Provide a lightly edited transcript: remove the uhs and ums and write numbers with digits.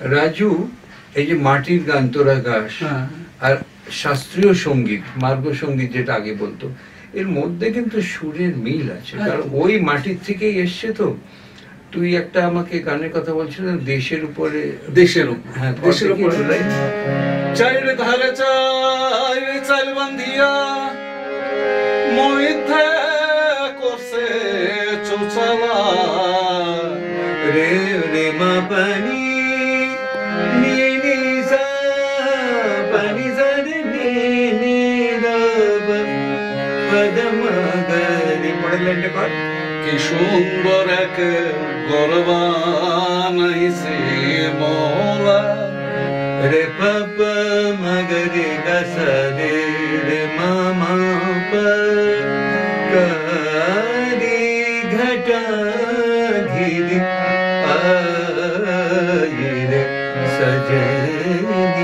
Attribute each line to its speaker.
Speaker 1: রাজু, এই যে মাটির গান তোরা গাস আর শাস্ত্রীয় সঙ্গীত, মার্গ সঙ্গীত যেটা আগে বলতো, এর মধ্যে কিন্তু সুরের মিল আছে, কারণ ওই মাটির থেকেই এসছে। তো তুই একটা আমাকে গানের কথা বলছিলেন, দেশের উপরে, হ্যাঁ দেশের উপরে,
Speaker 2: চাইর ধারে চাই চাল বান্ধিয়া মইথে করছে চৌচালা
Speaker 1: রে রে মা পানি নি নি সা পানি সা রে নি নি রা পা পদ মা গা রে। পড়লেন কর,
Speaker 2: কি সুন্দর এক গরবা নাইছে মোলা
Speaker 1: রে পা পা মা গা রে গা সা রে রে মা মা পা কা রে ঘটা ঘিরে আয়ে রে সজনি।